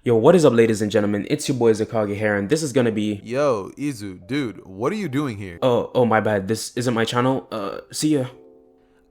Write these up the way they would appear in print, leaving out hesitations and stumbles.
Yo, what is up, ladies and gentlemen? It's your boy Izukage here, and this is gonna be. Yo, Izu, dude, what are you doing here? Oh, my bad. This isn't my channel. See ya.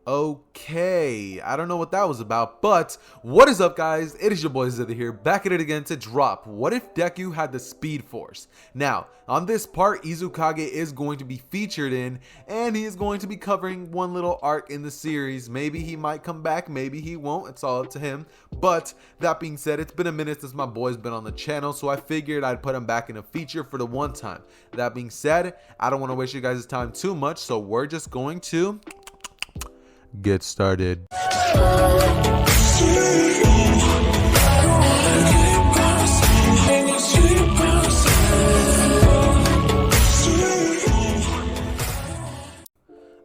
Okay, I don't know what that was about, but what is up, guys? It is your boy Zither here, back at it again to drop What If Deku Had the Speed Force? Now, on this part, Izukage is going to be featured in, and he is going to be covering one little arc in the series. Maybe he might come back, maybe he won't, it's all up to him. But, that being said, it's been a minute since my boy's been on the channel, so I figured I'd put him back in a feature for the one time. That being said, I don't want to waste you guys' time too much, so we're just going to get started.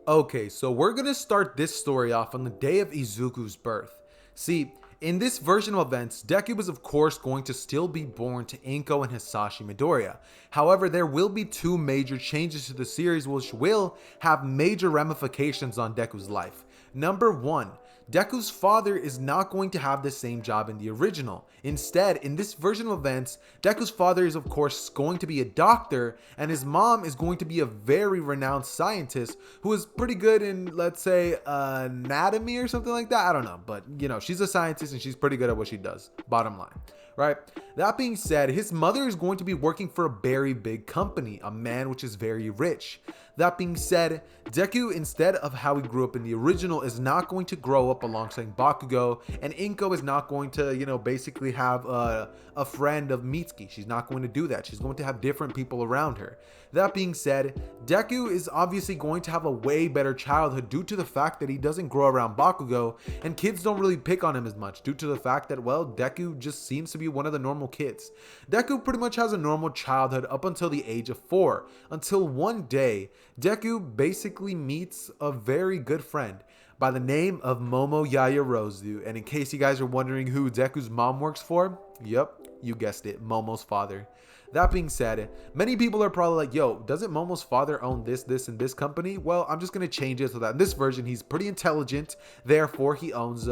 Okay, so we're gonna start this story off on the day of Izuku's birth. See, in this version of events, Deku is of course going to still be born to Inko and Hisashi Midoriya. However, there will be two major changes to the series which will have major ramifications on Deku's life. Number one, Deku's father is not going to have the same job in the original. Instead, in this version of events, Deku's father is of course going to be a doctor, and his mom is going to be a very renowned scientist who is pretty good in, let's say, anatomy or something like that. I don't know, but you know, she's a scientist and she's pretty good at what she does, bottom line. Right? That being said, his mother is going to be working for a very big company, a man which is very rich. That being said, Deku, instead of how he grew up in the original, is not going to grow up alongside Bakugo, and Inko is not going to, you know, basically have a friend of Mitsuki. She's not going to do that. She's going to have different people around her. That being said, Deku is obviously going to have a way better childhood due to the fact that he doesn't grow around Bakugo, and kids don't really pick on him as much due to the fact that, well, Deku just seems to be one of the normal kids. Deku pretty much has a normal childhood up until the age of 4, until one day, Deku basically meets a very good friend by the name of Momo Yaoyorozu. And in case you guys are wondering who Deku's mom works for, yep, you guessed it, Momo's father. That being said, many people are probably like, yo, doesn't Momo's father own this, and this company? Well, I'm just going to change it so that in this version, he's pretty intelligent. Therefore, he owns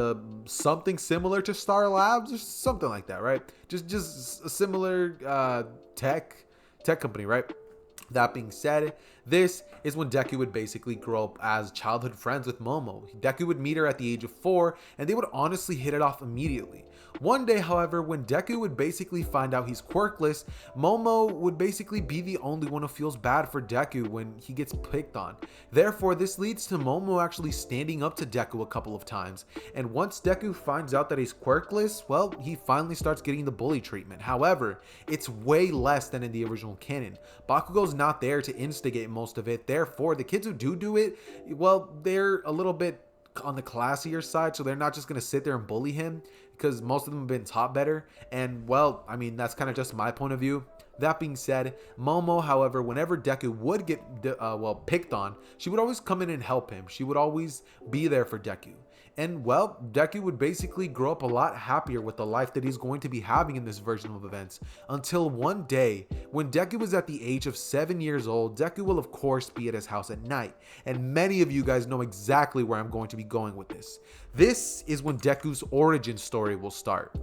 something similar to Star Labs or something like that, right? Just a similar tech company, right? That being said, this is when Deku would basically grow up as childhood friends with Momo. Deku would meet her at the age of 4, and they would honestly hit it off immediately. One day, however, when Deku would basically find out he's quirkless, Momo would basically be the only one who feels bad for Deku when he gets picked on. Therefore, this leads to Momo actually standing up to Deku a couple of times. And once Deku finds out that he's quirkless, well, he finally starts getting the bully treatment. However, it's way less than in the original canon. Bakugo's not there to instigate most of it. Therefore, the kids who do it, well, they're a little bit on the classier side, so they're not just going to sit there and bully him because most of them have been taught better. And well, I mean, that's kind of just my point of view. That being said, Momo, however, whenever Deku would get picked on, she would always come in and help him. She would always be there for Deku. And well, Deku would basically grow up a lot happier with the life that he's going to be having in this version of events. Until one day, when Deku is at the age of 7 years old, Deku will of course be at his house at night. And many of you guys know exactly where I'm going to be going with this. This is when Deku's origin story will start.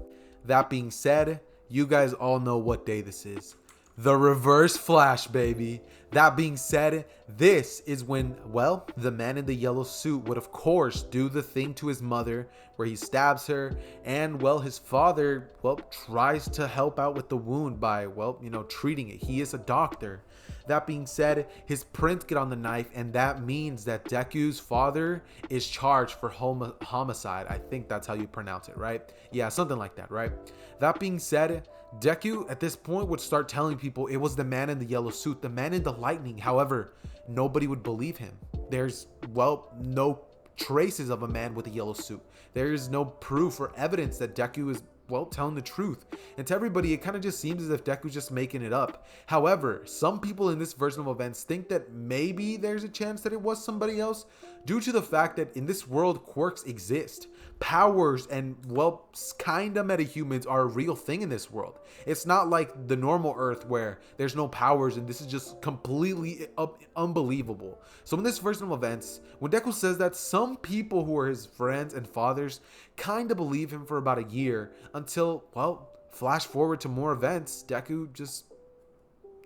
That being said, you guys all know what day this is. The reverse flash, baby. That being said, this is when, well, the man in the yellow suit would of course do the thing to his mother where he stabs her, and well, his father, well, tries to help out with the wound by, well, you know, treating it. He is a doctor. That being said, his prints get on the knife, and that means that Deku's father is charged for homicide. I think that's how you pronounce it, right? Yeah, something like that, right? That being said, Deku at this point would start telling people it was the man in the yellow suit, the man in the lightning. However, nobody would believe him. There's, well, no traces of a man with a yellow suit. There is no proof or evidence that Deku is, well, telling the truth. And to everybody, it kind of just seems as if Deku's just making it up. However, some people in this version of events think that maybe there's a chance that it was somebody else due to the fact that in this world, quirks exist. Powers and, well, kinda metahumans are a real thing in this world. It's not like the normal Earth where there's no powers and this is just completely unbelievable. So in this version of events, when Deku says that, some people who are his friends and fathers kinda believe him for about a year until, well, Flash forward to more events, Deku just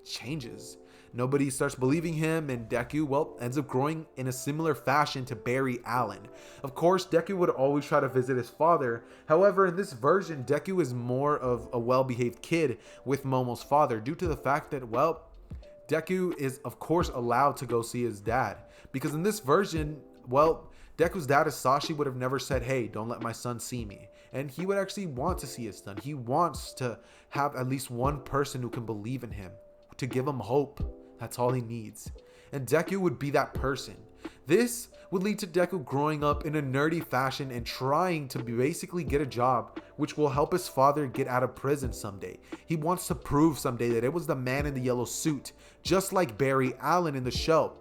changes. Nobody starts believing him, and Deku, well, ends up growing in a similar fashion to Barry Allen. Of course, Deku would always try to visit his father. However, in this version, Deku is more of a well-behaved kid with Momo's father due to the fact that, well, Deku is, of course, allowed to go see his dad. Because in this version, well, Deku's dad, Sashi, would have never said, hey, don't let my son see me. And he would actually want to see his son. He wants to have at least one person who can believe in him, to give him hope. That's all he needs. And Deku would be that person. This would lead to Deku growing up in a nerdy fashion and trying to basically get a job, which will help his father get out of prison someday. He wants to prove someday that it was the man in the yellow suit, just like Barry Allen in the show.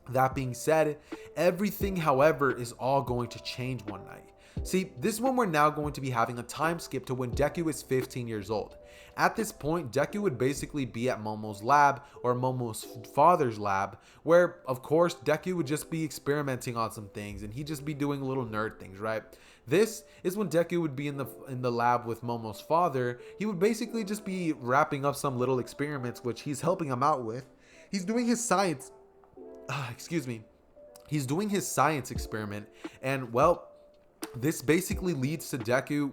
That being said, everything, however, is all going to change one night. See, this one we're now going to be having a time skip to when Deku is 15 years old. At this point, Deku would basically be at Momo's lab, or Momo's father's lab, where, of course, Deku would just be experimenting on some things, and he'd just be doing little nerd things, right? This is when Deku would be in the lab with Momo's father. He would basically just be wrapping up some little experiments, which he's helping him out with. He's doing his science, He's doing his science experiment, and, well, this basically leads to Deku,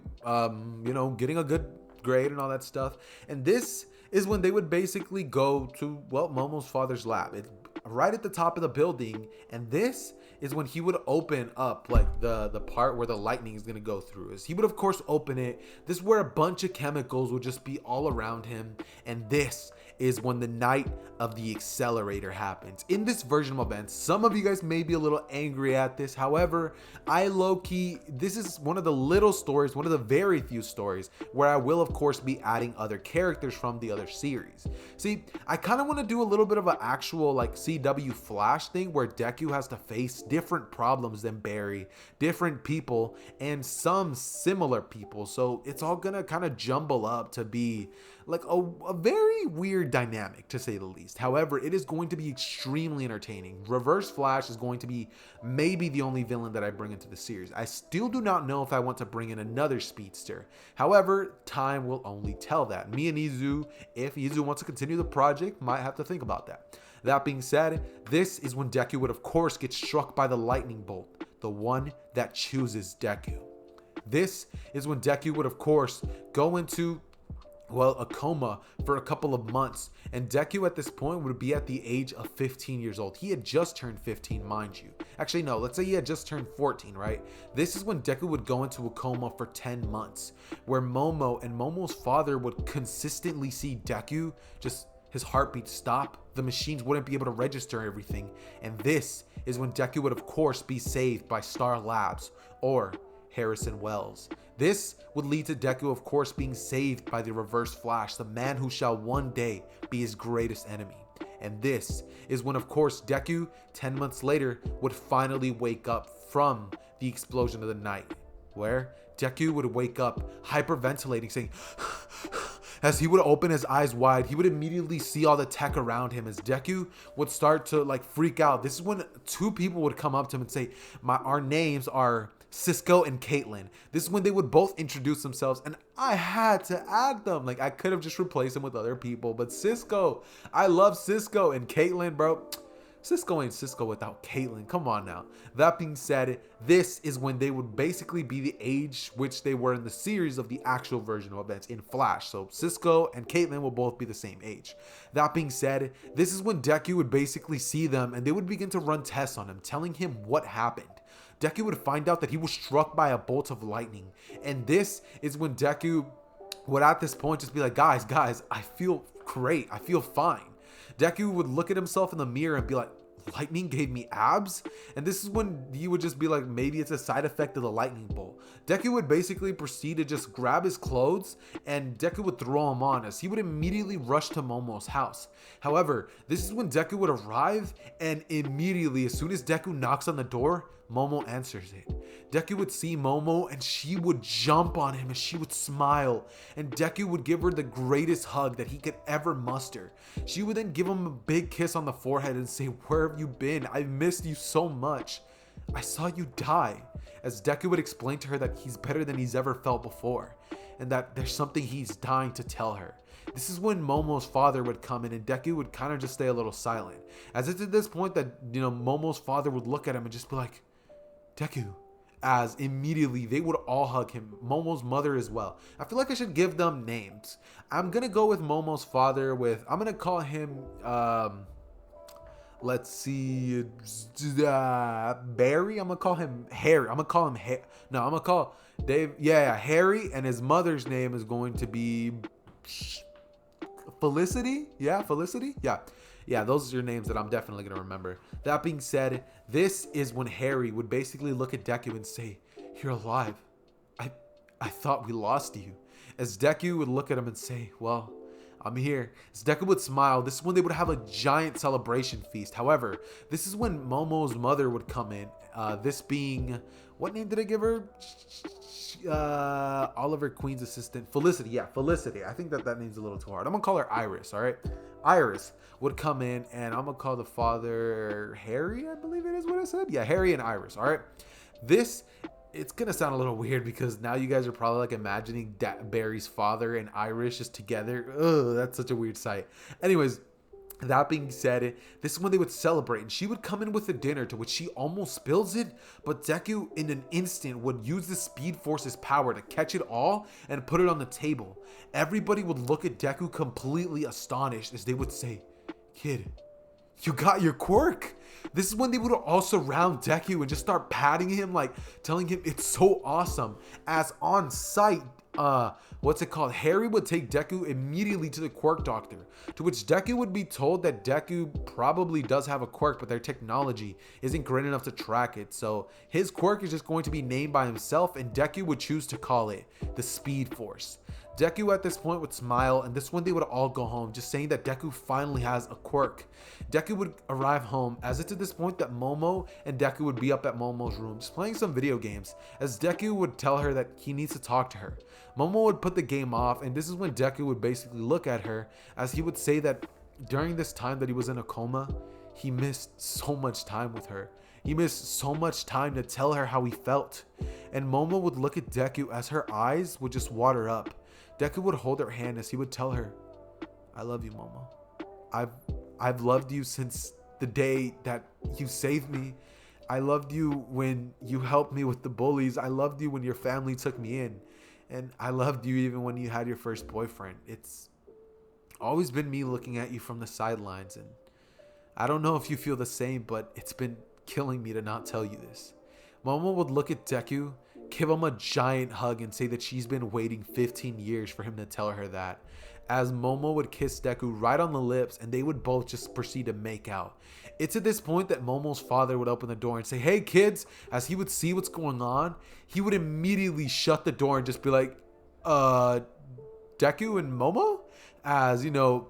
getting a good grade and all that stuff. And this is when they would basically go to, well, Momo's father's lab. It's right at the top of the building, and this is when he would open up like the part where the lightning is going to go through. Is he would, of course, open it. This is where a bunch of chemicals would just be all around him, and this is when the night of the accelerator happens. In this version of events, some of you guys may be a little angry at this. However, I low-key, this is one of the little stories, one of the very few stories where I will, of course, be adding other characters from the other series. See, I kind of want to do a little bit of an actual like CW Flash thing where Deku has to face different problems than Barry, different people, and some similar people. So it's all gonna kind of jumble up to be like a very weird dynamic, to say the least. However, it is going to be extremely entertaining. Reverse Flash is going to be maybe the only villain that I bring into the series. I still do not know if I want to bring in another speedster. However, time will only tell that. Me and Izu, if Izu wants to continue the project, might have to think about that. That being said, this is when Deku would, of course, get struck by the lightning bolt, the one that chooses Deku. This is when Deku would, of course, go into, well, a coma for a couple of months, and Deku at this point would be at the age of 15 years old. He had just turned 15, mind you. Actually, no, let's say he had just turned 14, right? This is when Deku would go into a coma for 10 months, where Momo and Momo's father would consistently see Deku just his heartbeat stop. The machines wouldn't be able to register everything, and this is when Deku would, of course, be saved by Star Labs or Harrison Wells. This would lead to Deku, of course, being saved by the Reverse Flash, the man who shall one day be his greatest enemy. And this is when, of course, Deku, 10 months later, would finally wake up from the explosion of the night, where Deku would wake up hyperventilating, saying, as he would open his eyes wide, he would immediately see all the tech around him as Deku would start to like freak out. This is when two people would come up to him and say, our names are Cisco and Caitlyn. This is when they would both introduce themselves, and I had to add them. Like, I could have just replaced them with other people, but Cisco, I love Cisco, and Caitlyn, bro. Cisco ain't Cisco without Caitlyn. Come on now. That being said, this is when they would basically be the age which they were in the series of the actual version of events in Flash. So Cisco and Caitlyn will both be the same age. That being said, this is when Deku would basically see them, and they would begin to run tests on him, telling him what happened. Deku would find out that he was struck by a bolt of lightning. And this is when Deku would at this point just be like, guys, I feel great. I feel fine. Deku would look at himself in the mirror and be like, lightning gave me abs? And this is when he would just be like, maybe it's a side effect of the lightning bolt. Deku would basically proceed to just grab his clothes, and Deku would throw them on as he would immediately rush to Momo's house. However, this is when Deku would arrive, and immediately, as soon as Deku knocks on the door, Momo answers it. Deku would see Momo, and she would jump on him, and she would smile, and Deku would give her the greatest hug that he could ever muster. She would then give him a big kiss on the forehead and say, "Where have you been? I missed you so much. I saw you die," as Deku would explain to her that he's better than he's ever felt before. and that there's something he's dying to tell her. This is when Momo's father would come in and Deku would kind of just stay a little silent. As it's at this point that, you know, Momo's father would look at him and just be like, Deku. As immediately they would all hug him. Momo's mother as well. I feel like I should give them names. I'm going to go with Momo's father I'm going to call him, let's see, Barry. I'm going to call him Harry. I'm going to call him, I'm going to call Dave. Yeah, Harry. And his mother's name is going to be Felicity. Yeah, Felicity. Yeah, those are your names that I'm definitely going to remember. That being said, this is when Harry would basically look at Deku and say, "You're alive. I thought we lost you." As Deku would look at him and say, "Well, I'm here." As Deku would smile, this is when they would have a giant celebration feast. However, this is when Momo's mother would come in. This being, what name did I give her? Oliver Queen's assistant, Felicity. Yeah, Felicity. I think that name's a little too hard. I'm gonna call her Iris. All right, Iris would come in, and I'm gonna call the father Harry. I believe it is what I said. Yeah, Harry and Iris. All right, it's gonna sound a little weird because now you guys are probably like imagining Barry's father and Iris just together. Ugh, that's such a weird sight. Anyways, that being said, this is when they would celebrate, and she would come in with a dinner to which she almost spills it, but Deku in an instant would use the Speed Force's power to catch it all and put it on the table. Everybody would look at Deku completely astonished as they would say, "Kid, you got your quirk." This is when they would all surround Deku and just start patting him, like telling him it's so awesome. As on site, Harry would take Deku immediately to the quirk doctor, to which Deku would be told that Deku probably does have a quirk, but their technology isn't great enough to track it. So his quirk is just going to be named by himself, and Deku would choose to call it the Speed Force. Deku at this point would smile, and this one they would all go home, just saying that Deku finally has a quirk. Deku would arrive home, as it's at this point that Momo and Deku would be up at Momo's room, just playing some video games, as Deku would tell her that he needs to talk to her. Momo would put the game off, and this is when Deku would basically look at her, as he would say that during this time that he was in a coma, he missed so much time with her. He missed so much time to tell her how he felt. And Momo would look at Deku as her eyes would just water up. Deku would hold her hand as he would tell her, "I love you, Momo. I've loved you since the day that you saved me. I loved you when you helped me with the bullies. I loved you when your family took me in. And I loved you even when you had your first boyfriend. It's always been me looking at you from the sidelines. And I don't know if you feel the same, but it's been killing me to not tell you this." Momo would look at Deku, give him a giant hug, and say that she's been waiting 15 years for him to tell her that. As Momo would kiss Deku right on the lips, and they would both just proceed to make out. It's at this point that Momo's father would open the door and say, "Hey kids," as he would see what's going on. He would immediately shut the door and just be like, Deku and Momo? As, you know,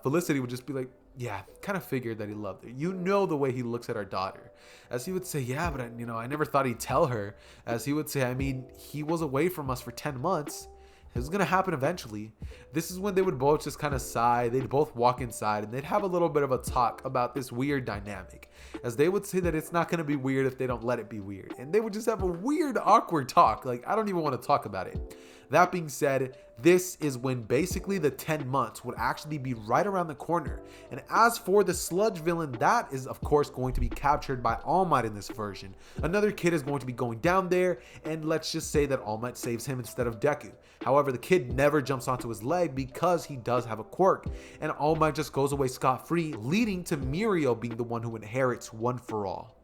Felicity would just be like, "Yeah, kind of figured that he loved her. You know the way he looks at our daughter." As he would say, "Yeah, but I never thought he'd tell her." As he would say, "I mean, he was away from us for 10 months. It was going to happen eventually." This is when they would both just kind of sigh. They'd both walk inside and they'd have a little bit of a talk about this weird dynamic. As they would say that it's not going to be weird if they don't let it be weird. And they would just have a weird, awkward talk. Like, I don't even want to talk about it. That being said, this is when basically the 10 months would actually be right around the corner. And as for the sludge villain, that is of course going to be captured by All Might in this version. Another kid is going to be going down there, and let's just say that All Might saves him instead of Deku. However, the kid never jumps onto his leg because he does have a quirk, and All Might just goes away scot-free, leading to Mirio being the one who inherits One for All.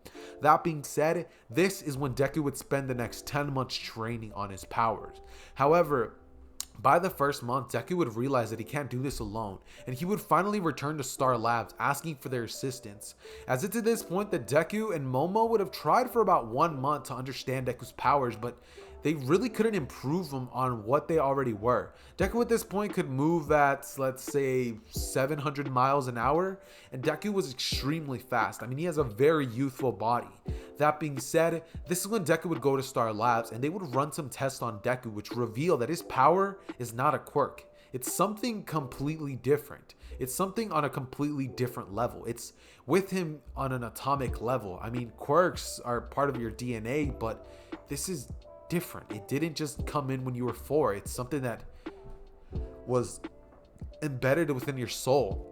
That being said, this is when Deku would spend the next 10 months training on his powers. However, by the first month, Deku would realize that he can't do this alone, and he would finally return to Star Labs asking for their assistance. As it's at this point that Deku and Momo would have tried for about 1 month to understand Deku's powers, but they really couldn't improve them on what they already were. Deku at this point could move at, let's say, 700 miles an hour, and Deku was extremely fast. I mean, he has a very youthful body. That being said, this is when Deku would go to Star Labs, and they would run some tests on Deku, which reveal that his power is not a quirk. It's something completely different. It's something on a completely different level. It's with him on an atomic level. I mean, quirks are part of your DNA, but this is different. It didn't just come in when you were 4. It's something that was embedded within your soul.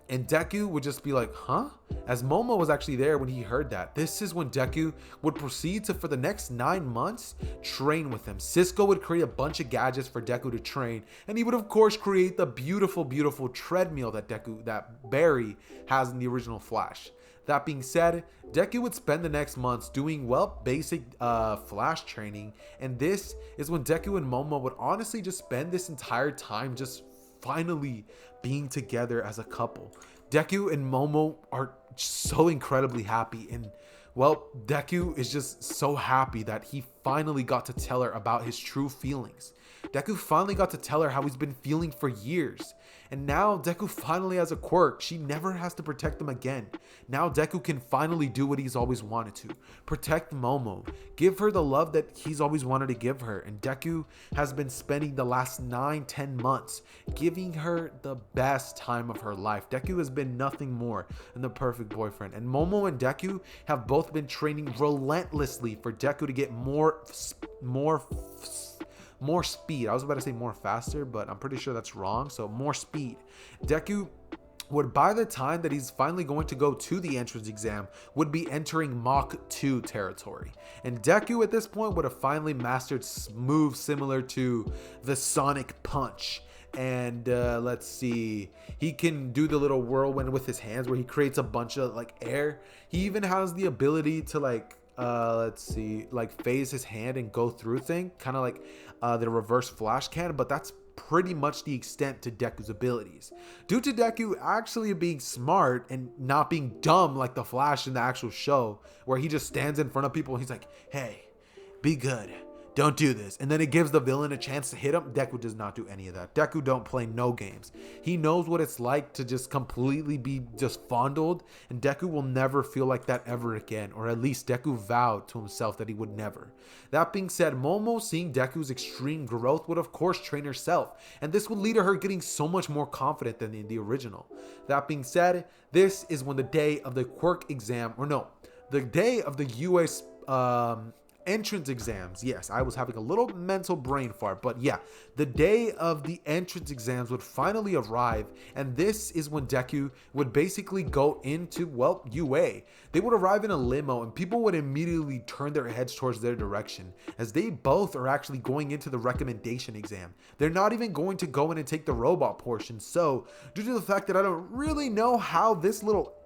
And Deku would just be like, huh? As Momo was actually there when he heard that. This is when Deku would proceed to, for the next 9 months, train with him. Cisco would create a bunch of gadgets for Deku to train. And he would, of course, create the beautiful, beautiful treadmill that Barry has in the original Flash. That being said, Deku would spend the next months doing, well, basic Flash training. And this is when Deku and Momo would honestly just spend this entire time just finally being together as a couple. Deku and Momo are so incredibly happy, and well, Deku is just so happy that he finally got to tell her about his true feelings. Deku finally got to tell her how he's been feeling for years. And now Deku finally has a quirk. She never has to protect him again. Now Deku can finally do what he's always wanted to. Protect Momo. Give her the love that he's always wanted to give her. And Deku has been spending the last 9-10 months giving her the best time of her life. Deku has been nothing more than the perfect boyfriend. And Momo and Deku have both been training relentlessly for Deku to get more speed. I was about to say more faster, but I'm pretty sure that's wrong. So more speed. Deku would, by the time that he's finally going to go to the entrance exam, would be entering Mach 2 territory. And Deku at this point would have finally mastered moves similar to the Sonic Punch. And let's see, he can do the little whirlwind with his hands where he creates a bunch of like air. He even has the ability to like phase his hand and go through thing, kind of like the reverse Flash can, but that's pretty much the extent to Deku's abilities. Due to Deku actually being smart and not being dumb like the Flash in the actual show, where he just stands in front of people and he's like, hey, be good. Don't do this. And then it gives the villain a chance to hit him. Deku does not do any of that. Deku don't play no games. He knows what it's like to just completely be just fondled. And Deku will never feel like that ever again. Or at least Deku vowed to himself that he would never. That being said, Momo, seeing Deku's extreme growth, would of course train herself. And this would lead to her getting so much more confident than in the original. That being said, this is when the day of the Quirk exam, or no, the day of the US entrance exams. Yes, I was having a little mental brain fart, but yeah, the day of the entrance exams would finally arrive, and this is when Deku would basically go into, well, UA. They would arrive in a limo, and people would immediately turn their heads towards their direction, as they both are actually going into the recommendation exam. They're not even going to go in and take the robot portion. So due to the fact that I don't really know how this little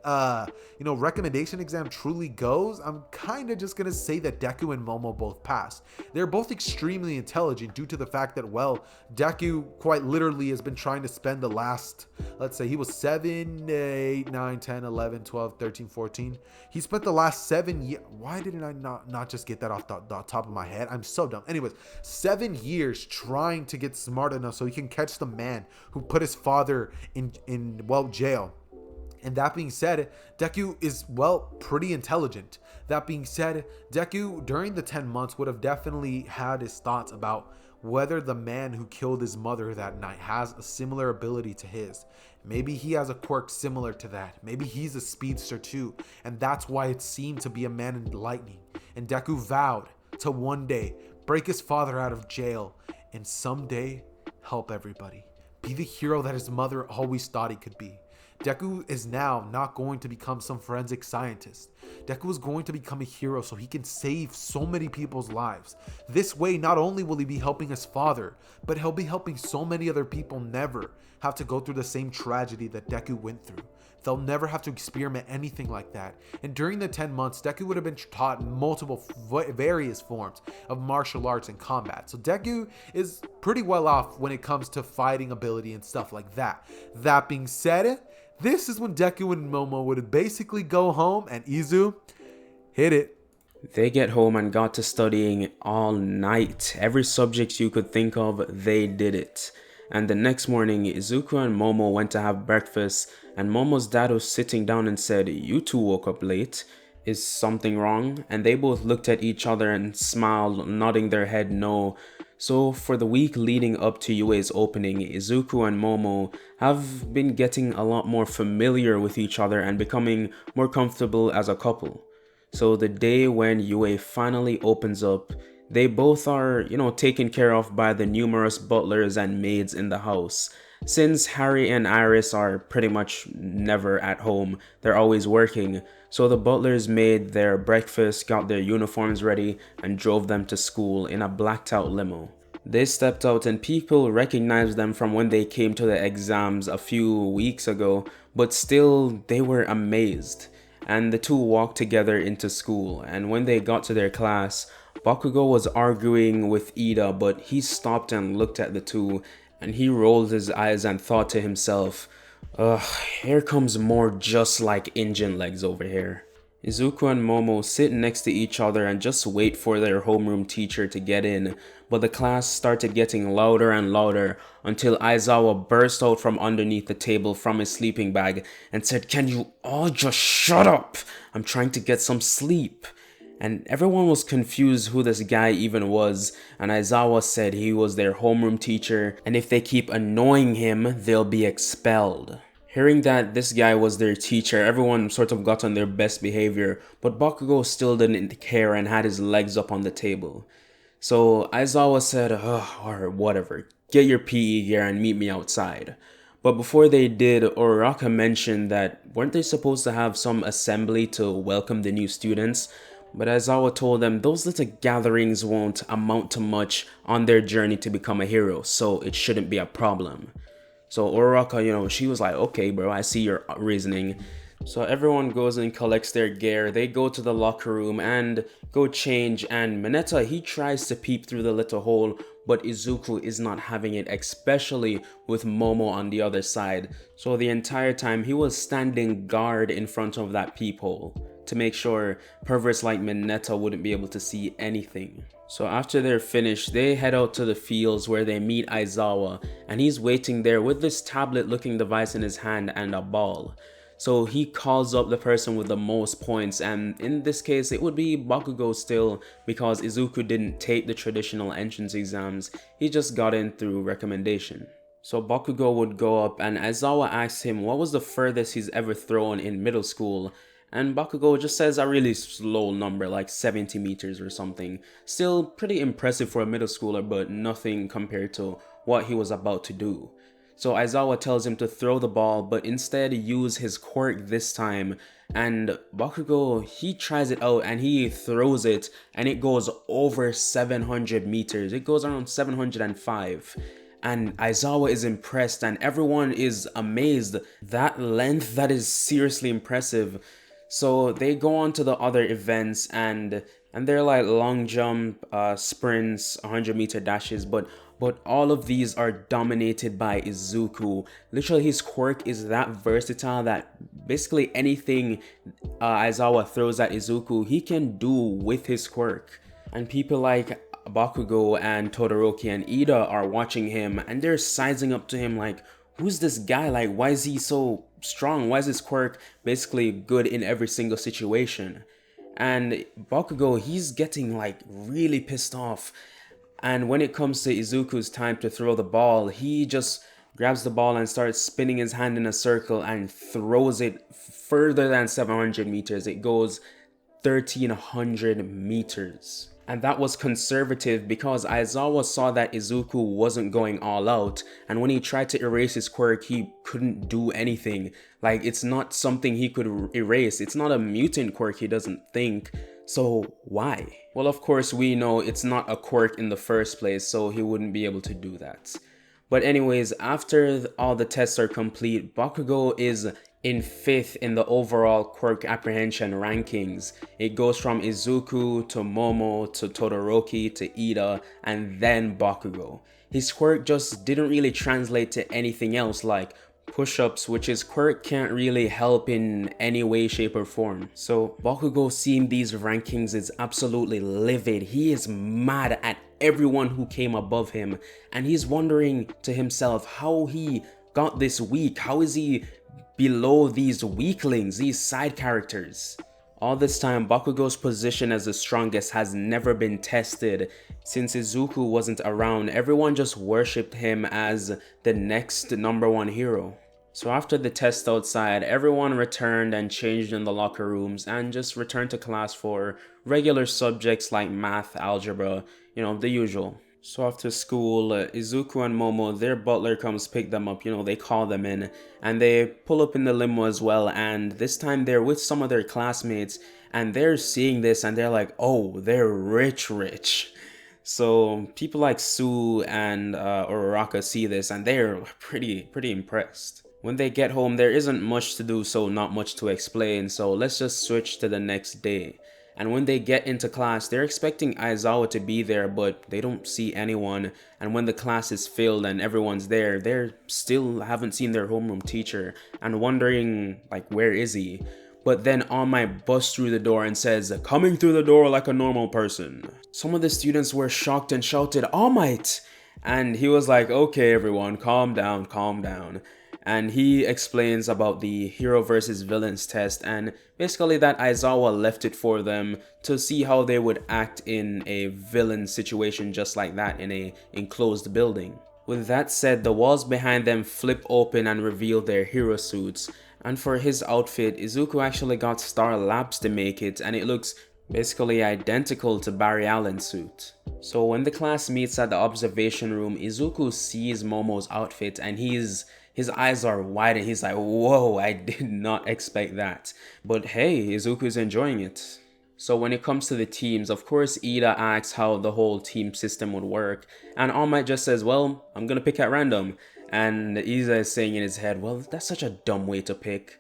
recommendation exam truly goes, I'm kind of just gonna say that Deku and Momo both passed. They're both extremely intelligent due to the fact that, well, Deku quite literally has been trying to spend the last, let's say he was 7, 8, 9, 10, 11, 12, 13, 14. He spent the last 7 years. Why didn't I not just get that off the top of my head? I'm so dumb. Anyways, 7 years trying to get smart enough so he can catch the man who put his father in jail. And that being said, Deku is, well, pretty intelligent. That being said, Deku during the 10 months would have definitely had his thoughts about whether the man who killed his mother that night has a similar ability to his. Maybe he has a quirk similar to that. Maybe he's a speedster too, and that's why it seemed to be a man in lightning. And Deku vowed to one day break his father out of jail and someday help everybody. Be the hero that his mother always thought he could be. Deku is now not going to become some forensic scientist. Deku is going to become a hero so he can save so many people's lives. This way, not only will he be helping his father, but he'll be helping so many other people never have to go through the same tragedy that Deku went through. They'll never have to experiment anything like that. And during the 10 months, Deku would have been taught multiple various forms of martial arts and combat. So Deku is pretty well off when it comes to fighting ability and stuff like that. That being said, this is when Deku and Momo would basically go home and Izu hit it. They get home and got to studying all night. Every subject you could think of, they did it. And the next morning, Izuku and Momo went to have breakfast, and Momo's dad was sitting down and said, "You two woke up late. Is something wrong?" And they both looked at each other and smiled, nodding their head no. So for the week leading up to UA's opening, Izuku and Momo have been getting a lot more familiar with each other and becoming more comfortable as a couple. So the day when UA finally opens up, They both are, taken care of by the numerous butlers and maids in the house. Since Harry and Iris are pretty much never at home, they're always working, so the butlers made their breakfast, got their uniforms ready, and drove them to school in a blacked out limo. They stepped out and people recognized them from when they came to the exams a few weeks ago, but still they were amazed. And the two walked together into school, and when they got to their class, Bakugo was arguing with Ida, but he stopped and looked at the two, and he rolled his eyes and thought to himself, ugh, here comes more just like engine legs over here. Izuku and Momo sit next to each other and just wait for their homeroom teacher to get in, but the class started getting louder and louder until Aizawa burst out from underneath the table from his sleeping bag and said, "Can you all just shut up? I'm trying to get some sleep." And everyone was confused who this guy even was, and Aizawa said he was their homeroom teacher, and if they keep annoying him, they'll be expelled. Hearing that this guy was their teacher, everyone sort of got on their best behavior, but Bakugo still didn't care and had his legs up on the table. So Aizawa said, or whatever, get your PE gear and meet me outside. But before they did, Uraraka mentioned that weren't they supposed to have some assembly to welcome the new students? But Aizawa told them those little gatherings won't amount to much on their journey to become a hero, so it shouldn't be a problem. So Uraraka, she was like, okay bro, I see your reasoning. So everyone goes and collects their gear, they go to the locker room and go change, and Mineta, he tries to peep through the little hole, but Izuku is not having it, especially with Momo on the other side. So the entire time he was standing guard in front of that peephole to make sure perverts like Mineta wouldn't be able to see anything. So after they're finished, they head out to the fields where they meet Aizawa, and he's waiting there with this tablet looking device in his hand and a ball. So he calls up the person with the most points, and in this case it would be Bakugo still, because Izuku didn't take the traditional entrance exams, he just got in through recommendation. So Bakugo would go up and Aizawa asks him what was the furthest he's ever thrown in middle school, and Bakugo just says a really slow number, like 70 meters or something. Still pretty impressive for a middle schooler, but nothing compared to what he was about to do. So Aizawa tells him to throw the ball, but instead use his quirk this time. And Bakugo, he tries it out and he throws it, and it goes over 700 meters. It goes around 705. And Aizawa is impressed and everyone is amazed. That length, that is seriously impressive. So they go on to the other events and they're like long jump, sprints, 100-meter dashes, but all of these are dominated by Izuku. Literally his quirk is that versatile that basically anything Aizawa throws at Izuku, he can do with his quirk. And people like Bakugo and Todoroki and Ida are watching him and they're sizing up to him like, who's this guy? Like, why is he so strong? Why is his quirk basically good in every single situation? And Bakugo, he's getting like really pissed off. And when it comes to Izuku's time to throw the ball, he just grabs the ball and starts spinning his hand in a circle and throws it further than 700 meters. It goes 1300 meters. And that was conservative because Aizawa saw that Izuku wasn't going all out, and when he tried to erase his quirk, he couldn't do anything. Like, it's not something he could erase. It's not a mutant quirk, he doesn't think. So why? Well, of course, we know it's not a quirk in the first place, so he wouldn't be able to do that. But anyways, after all the tests are complete, Bakugo is in 5th in the overall quirk apprehension rankings. It goes from Izuku to Momo to Todoroki to Ida and then Bakugo. His quirk just didn't really translate to anything else like push-ups, which his quirk can't really help in any way, shape or form. So Bakugo, seeing these rankings, is absolutely livid. He is mad at everyone who came above him and he's wondering to himself how he got this weak. How is he below these weaklings, these side characters? All this time, Bakugo's position as the strongest has never been tested. Since Izuku wasn't around, everyone just worshipped him as the next #1 hero. So after the test outside, everyone returned and changed in the locker rooms and just returned to class for regular subjects like math, algebra, the usual. So after school, Izuku and Momo, their butler comes pick them up, they call them in, and they pull up in the limo as well, and this time they're with some of their classmates, and they're seeing this and they're like, oh, they're rich, rich. So people like Sue and Uraraka see this and they're pretty impressed. When they get home, there isn't much to do, so not much to explain, so let's just switch to the next day. And when they get into class, they're expecting Aizawa to be there, but they don't see anyone. And when the class is filled and everyone's there, they still haven't seen their homeroom teacher and wondering, like, where is he? But then All Might busts through the door and says, coming through the door like a normal person. Some of the students were shocked and shouted, All Might! And he was like, okay everyone, calm down, calm down. And he explains about the hero versus villains test and basically that Aizawa left it for them to see how they would act in a villain situation just like that in a enclosed building. With that said, the walls behind them flip open and reveal their hero suits. And for his outfit, Izuku actually got Star Labs to make it and it looks basically identical to Barry Allen's suit. So when the class meets at the observation room, Izuku sees Momo's outfit and his eyes are wide and he's like, whoa, I did not expect that. But hey, Izuku's enjoying it. So when it comes to the teams, of course Ida asks how the whole team system would work, and All Might just says, well, I'm gonna pick at random. And Ida is saying in his head, well, that's such a dumb way to pick.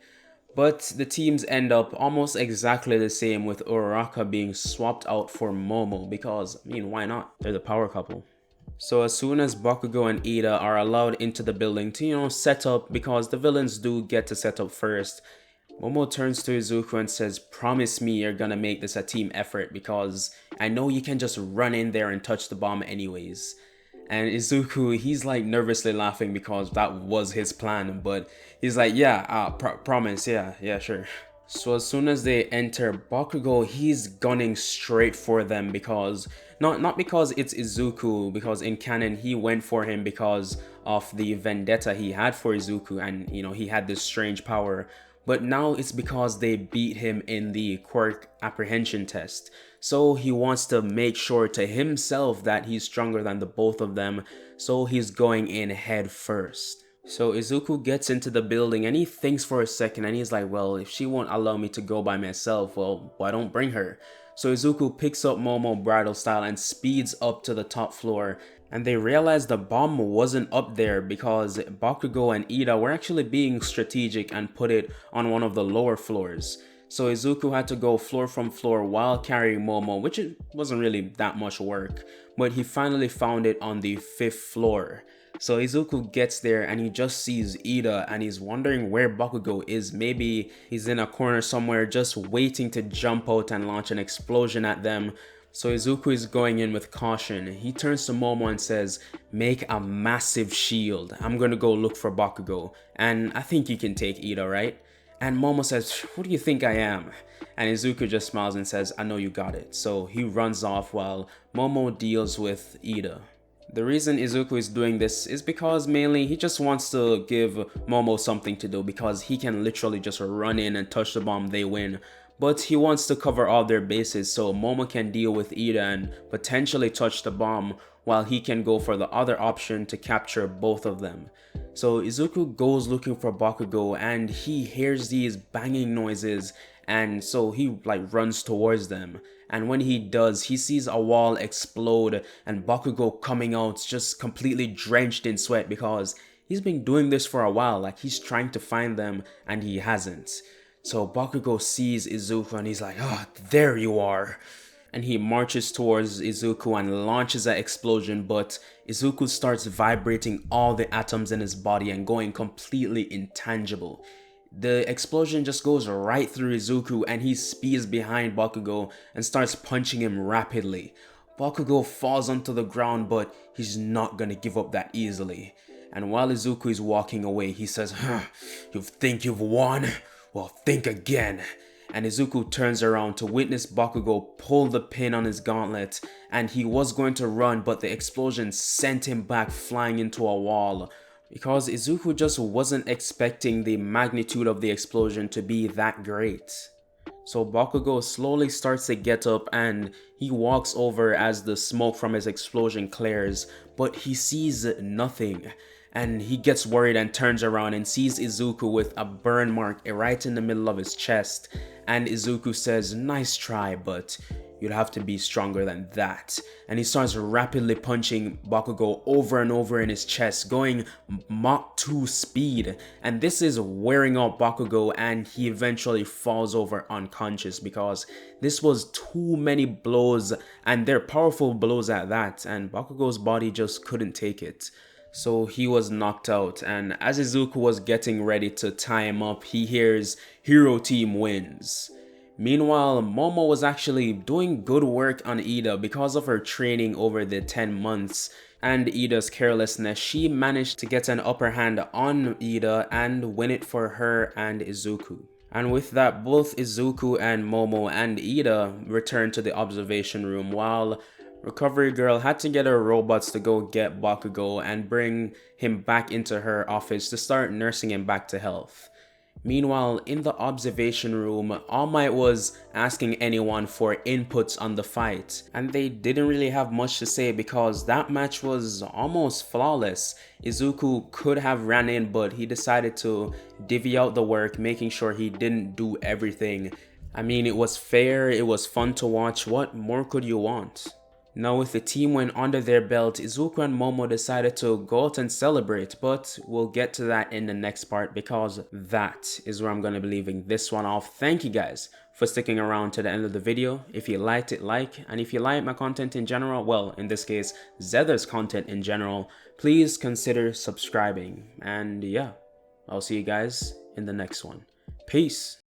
But the teams end up almost exactly the same, with Uraraka being swapped out for Momo because, why not? They're the power couple. So as soon as Bakugo and Ida are allowed into the building to, set up, because the villains do get to set up first, Momo turns to Izuku and says, promise me you're gonna make this a team effort because I know you can just run in there and touch the bomb anyways. And Izuku, he's like nervously laughing because that was his plan, but he's like, yeah, promise, yeah, sure. So as soon as they enter, Bakugo, he's gunning straight for them because, not because it's Izuku, because in canon he went for him because of the vendetta he had for Izuku and, he had this strange power. But now it's because they beat him in the Quirk apprehension test. So he wants to make sure to himself that he's stronger than the both of them, so he's going in head first. So Izuku gets into the building and he thinks for a second and he's like, well, if she won't allow me to go by myself, well, why don't bring her? So Izuku picks up Momo bridal style and speeds up to the top floor. And they realize the bomb wasn't up there because Bakugo and Ida were actually being strategic and put it on one of the lower floors. So Izuku had to go floor from floor while carrying Momo, which wasn't really that much work, but he finally found it on the 5th floor. So Izuku gets there and he just sees Ida and he's wondering where Bakugo is. Maybe he's in a corner somewhere just waiting to jump out and launch an explosion at them. So Izuku is going in with caution. He turns to Momo and says, make a massive shield. I'm gonna go look for Bakugo. And I think you can take Ida, right? And Momo says, who do you think I am? And Izuku just smiles and says, I know you got it. So he runs off while Momo deals with Ida. The reason Izuku is doing this is because mainly he just wants to give Momo something to do because he can literally just run in and touch the bomb, they win. But he wants to cover all their bases so Momo can deal with Ida and potentially touch the bomb while he can go for the other option to capture both of them. So Izuku goes looking for Bakugo and he hears these banging noises and so he runs towards them. And when he does, he sees a wall explode and Bakugo coming out just completely drenched in sweat because he's been doing this for a while, he's trying to find them and he hasn't. So Bakugo sees Izuku and he's like, there you are. And he marches towards Izuku and launches an explosion, but Izuku starts vibrating all the atoms in his body and going completely intangible. The explosion just goes right through Izuku and he speeds behind Bakugo and starts punching him rapidly. Bakugo falls onto the ground, but he's not gonna give up that easily. And while Izuku is walking away, he says, you think you've won? Well, think again. And Izuku turns around to witness Bakugo pull the pin on his gauntlet, and he was going to run, but the explosion sent him back flying into a wall. because Izuku just wasn't expecting the magnitude of the explosion to be that great. So Bakugo slowly starts to get up and he walks over as the smoke from his explosion clears, but he sees nothing. And he gets worried and turns around and sees Izuku with a burn mark right in the middle of his chest. And Izuku says, "Nice try, but you'd have to be stronger than that." And he starts rapidly punching Bakugo over and over in his chest, going Mach 2 speed. And this is wearing out Bakugo, and he eventually falls over unconscious because this was too many blows, and they're powerful blows at that, and Bakugo's body just couldn't take it. So he was knocked out, and as Izuku was getting ready to tie him up, he hears "Hero Team wins." Meanwhile, Momo was actually doing good work on Ida because of her training over the 10 months and Ida's carelessness. She managed to get an upper hand on Ida and win it for her and Izuku. And with that, both Izuku and Momo and Ida returned to the observation room, while Recovery Girl had to get her robots to go get Bakugo and bring him back into her office to start nursing him back to health. Meanwhile, in the observation room, All Might was asking anyone for inputs on the fight, and they didn't really have much to say because that match was almost flawless. Izuku could have ran in, but he decided to divvy out the work, making sure he didn't do everything. I mean, it was fair, it was fun to watch. What more could you want? Now with the team win under their belt, Izuku and Momo decided to go out and celebrate, but we'll get to that in the next part because that is where I'm going to be leaving this one off. Thank you guys for sticking around to the end of the video. If you liked it, like, and if you like my content in general, well, in this case, Zedder's content in general, please consider subscribing. And yeah, I'll see you guys in the next one. Peace.